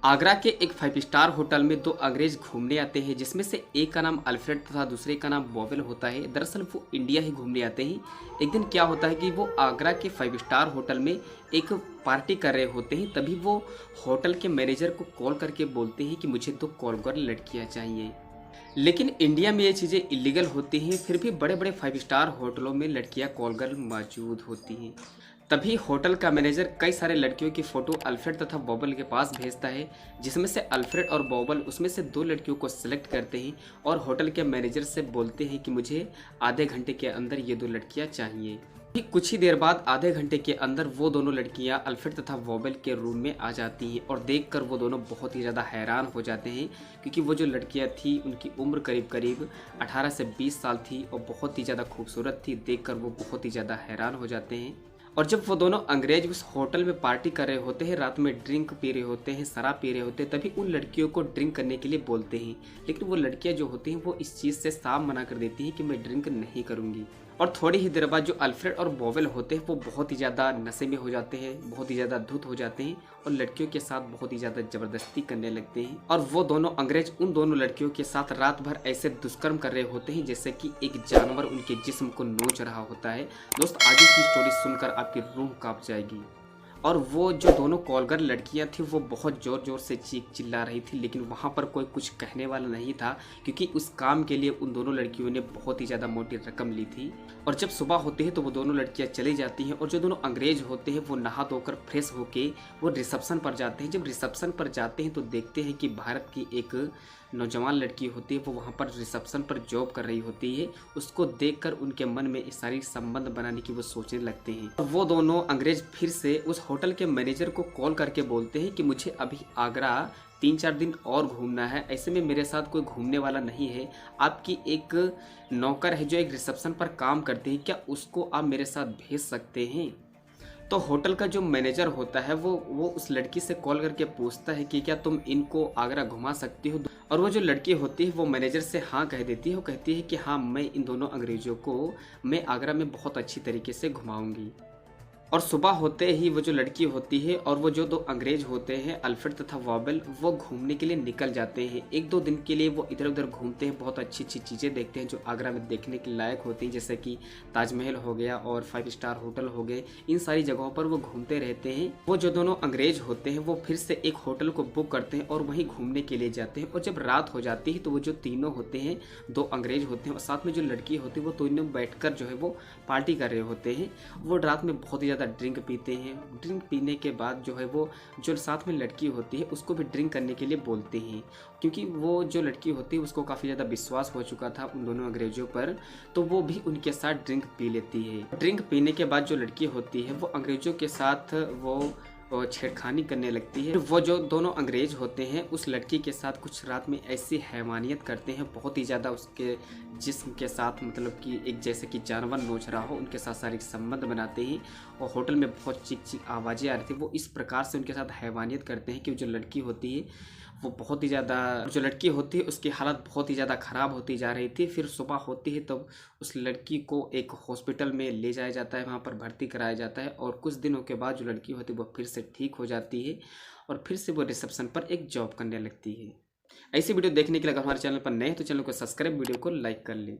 आगरा के एक 5 star hotel में दो अंग्रेज घूमने आते हैं, जिसमें से एक का नाम अल्फ्रेड तथा दूसरे का नाम बॉवेल होता है। दरअसल वो इंडिया ही घूमने आते हैं। एक दिन क्या होता है कि वो आगरा के 5 स्टार होटल में एक पार्टी कर रहे होते हैं। तभी वो होटल के मैनेजर को कॉल करके बोलते हैं कि मुझे 2 कॉल गर्ल लड़कियाँ चाहिए। लेकिन इंडिया में ये चीज़ें इलीगल होती हैं, फिर भी बड़े बड़े 5 स्टार होटलों में लड़कियां कॉल गर्ल मौजूद होती हैं। तभी होटल का मैनेजर कई सारे लड़कियों की फ़ोटो अल्फ्रेड तथा बॉबल के पास भेजता है, जिसमें से अल्फ्रेड और बॉबल उसमें से 2 लड़कियों को सिलेक्ट करते हैं और होटल के मैनेजर से बोलते हैं कि मुझे आधे घंटे के अंदर ये 2 लड़कियां चाहिए। फिर कुछ ही देर बाद आधे घंटे के अंदर वो दोनों लड़कियां अल्फ्रेड तथा वॉबेल के रूम में आ जाती हैं और देखकर वो दोनों बहुत ही ज़्यादा हैरान हो जाते हैं, क्योंकि वो जो लड़कियां थी उनकी उम्र करीब करीब 18 से 20 साल थी और बहुत ही ज़्यादा खूबसूरत थी। देखकर वो बहुत ही ज़्यादा हैरान हो जाते हैं। और जब वो दोनों अंग्रेज उस होटल में पार्टी कर रहे होते हैं, रात में ड्रिंक पी रहे होते हैं, शराब पी रहे होते हैं, तभी उन लड़कियों को ड्रिंक करने के लिए बोलते हैं। लेकिन वो लड़कियां जो होती हैं वो इस चीज़ से साफ मना कर देती हैं कि मैं ड्रिंक नहीं करूँगी। और थोड़ी ही देर बाद जो अल्फ्रेड और बॉवेल होते हैं वो बहुत ही ज़्यादा नशे में हो जाते हैं, बहुत ही ज़्यादा धुत हो जाते हैं और लड़कियों के साथ बहुत ही ज़्यादा ज़बरदस्ती करने लगते हैं। और वो दोनों अंग्रेज उन दोनों लड़कियों के साथ रात भर ऐसे दुष्कर्म कर रहे होते हैं जैसे कि एक जानवर उनके जिस्म को नोच रहा होता है। दोस्त, आगे की स्टोरी सुनकर आपकी रूह कांप जाएगी। और वो जो दोनों कॉलगर लड़कियां थी वो बहुत ज़ोर ज़ोर से चीख चिल्ला रही थी, लेकिन वहाँ पर कोई कुछ कहने वाला नहीं था, क्योंकि उस काम के लिए उन दोनों लड़कियों ने बहुत ही ज़्यादा मोटी रकम ली थी। और जब सुबह होती है तो वो दोनों लड़कियां चली जाती हैं और जो दोनों अंग्रेज होते हैं वो नहा धोकर फ्रेश होके वो रिसेप्शन पर जाते हैं। जब रिसेप्शन पर जाते हैं तो देखते हैं कि भारत की एक नौजवान लड़की होती है, वो वहाँ पर रिसेप्शन पर जॉब कर रही होती है। उसको देखकर उनके मन में इस सारी संबंध बनाने की वो सोचने लगते हैं। और वो दोनों अंग्रेज फिर से उस होटल के मैनेजर को कॉल करके बोलते हैं कि मुझे अभी आगरा 3-4 दिन और घूमना है, ऐसे में मेरे साथ कोई घूमने वाला नहीं है। आपकी एक नौकर है जो एक रिसेप्शन पर काम करती है, क्या उसको आप मेरे साथ भेज सकते हैं? तो होटल का जो मैनेजर होता है वो उस लड़की से कॉल करके पूछता है कि क्या तुम इनको आगरा घुमा सकती हो? और वो जो लड़की होती है वो मैनेजर से हाँ कह देती है। वो कहती है कि हाँ, मैं इन दोनों अंग्रेजों को मैं आगरा में बहुत अच्छी तरीके से घुमाऊंगी। और सुबह होते ही वो जो लड़की होती है और वो जो 2 अंग्रेज होते हैं अल्फ्रेड तथा वॉबेल, वो घूमने के लिए निकल जाते हैं। 1-2 दिन के लिए वो इधर उधर घूमते हैं, बहुत अच्छी अच्छी चीज़ें देखते हैं जो आगरा में देखने के लायक होती हैं, जैसे कि ताजमहल हो गया और 5 स्टार होटल हो गए। इन सारी जगहों पर वो घूमते रहते हैं। वो जो दोनों अंग्रेज होते हैं वो फिर से एक होटल को बुक करते हैं और वहीं घूमने के लिए जाते हैं। और जब रात हो जाती है तो वो जो तीनों होते हैं, 2 अंग्रेज होते हैं और साथ में जो लड़की होती है, वो तीनों बैठकर जो है वो पार्टी कर रहे होते हैं। वो रात में बहुत ही ज़्यादा ड्रिंक पीते हैं। ड्रिंक पीने के बाद जो है वो जो साथ में लड़की होती है उसको भी ड्रिंक करने के लिए बोलते हैं, क्योंकि वो जो लड़की होती है उसको काफ़ी ज़्यादा विश्वास हो चुका था उन दोनों अंग्रेजों पर, तो वो भी उनके साथ ड्रिंक पी लेती है। ड्रिंक पीने के बाद जो लड़की होती है वो अंग्रेजों के साथ वो छेड़खानी करने लगती है। वो जो दोनों अंग्रेज होते हैं उस लड़की के साथ कुछ रात में ऐसी हैवानियत करते हैं, बहुत ही ज़्यादा उसके जिस्म के साथ, मतलब कि एक जैसे कि जानवर नोच रहा हो, उनके साथ शारीरिक संबंध बनाते हैं। और होटल में बहुत चीख चीख आवाज़ें आ रही थी। वो इस प्रकार से उनके साथ हैवानियत करते हैं कि जो लड़की होती है वो बहुत ही ज़्यादा, जो लड़की होती है उसकी हालत बहुत ही ज़्यादा ख़राब होती जा रही थी। फिर सुबह होती है तब उस लड़की को एक हॉस्पिटल में ले जाया जाता है, वहाँ पर भर्ती कराया जाता है। और कुछ दिनों के बाद जो लड़की होती है वो फिर से ठीक हो जाती है और फिर से वो रिसेप्शन पर एक जॉब करने लगती है। ऐसी वीडियो देखने के लिए अगर हमारे चैनल पर नए हैं तो चैनल को सब्सक्राइब, वीडियो को लाइक कर लें।